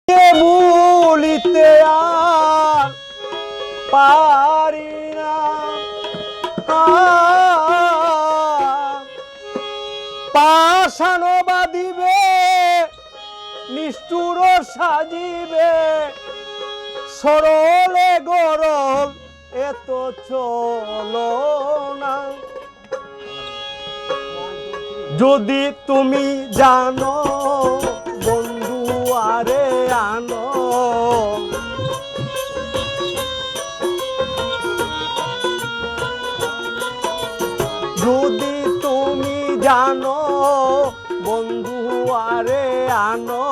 ভুলিতে আর পারি না, পাষাণ বাঁধিবে নিষ্ঠুর সাজিবে, সরলে গরল এত চলো না। যদি তুমি জানো বন্ধু আরে আনো, যদি তুমি জানো বন্ধু আরে আনো,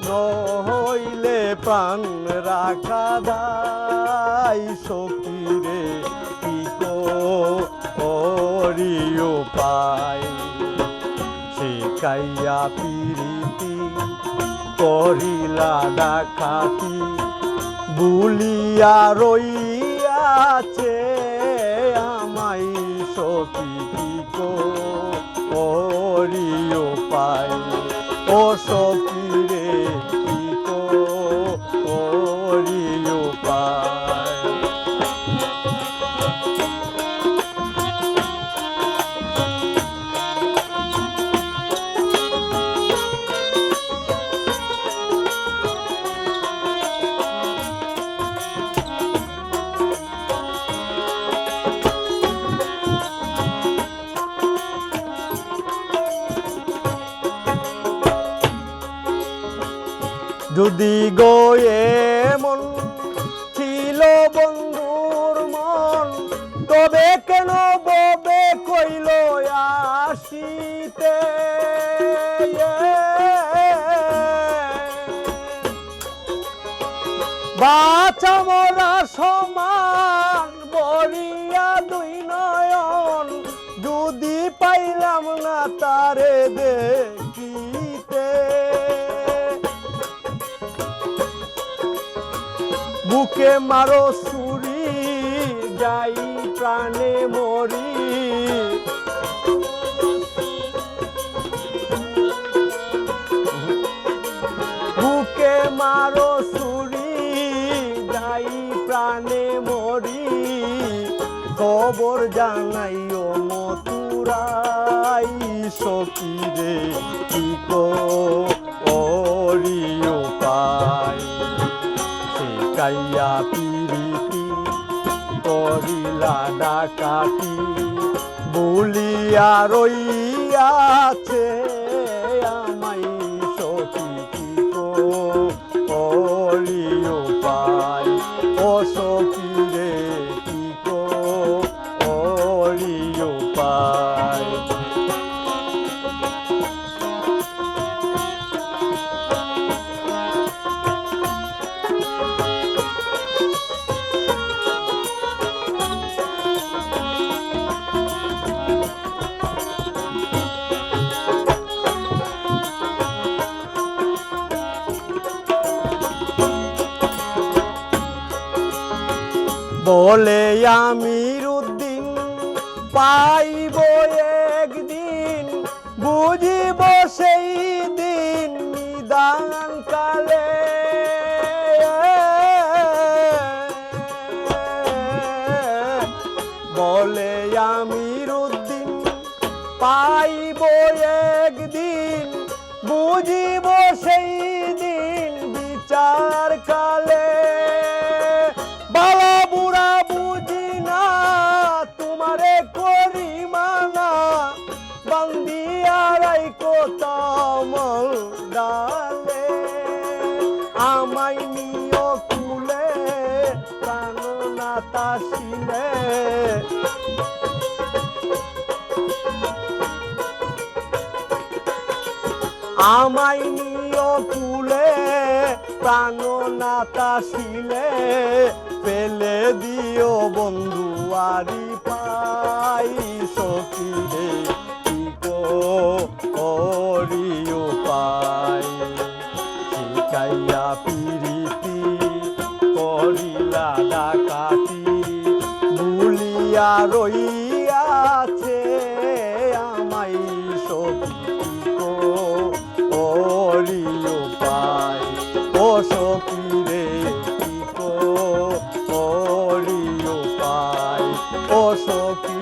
নইলে প্রাণ রাখা দায় সখীরে কি করি উপায়। শিখাইয়া প্রীতি করিলা ডাকাতি, ভুলিয়া রইয়াছে আমায় সখী কি করি উপায়। ও সখী রে কি করি উপায়। যদি গয়ে মন ছিল বন্ধুর মন, তবে কেন ববে কইল আসিতে। বাঁচা মরা সমান বলিয়া দুই নয়ন, যদি পাইলাম না তারে দেখিতে। বুকে মারো ছুরি যাই প্রাণে মরি, বুকে মারো ছুরি যাই প্রাণে মরি, খবর জানাইও মথুরাই সখীরে কি করি উপায়। শিখাইয়া প্রীতি করিলা ডাকাতি, ভুলিয়া রইয়াছে আমায় সখী কি করি উপায়। ও সখী রে কি করি উপায়। বলে আমির উদ্দিন পাইব একদিন, বুঝিব সেই দিন নিদান কালে। বলে আমির উদ্দিন পাইব একদিন, বুঝিব সেই দিন বিচার কালে। বালা বুড়া বুঝি না তোমারে করি মানা, বান্দিয়া রাইকো তামল ডালে। আমায় নিয় কুলে প্রাণ না তাসিলে, আমায় নিয় কুলে প্রাণ না তাসিলে, পেলে দিও বন্ধু আরি পাই সখী রে কি করি উপায়। শিখাইয়া প্রীতি করিলা ডাকাতি, ভুলিয়া রইয়াছে আমায় সখী কি করি উপায়। ও সখী রে কি করি উপায় ও সখী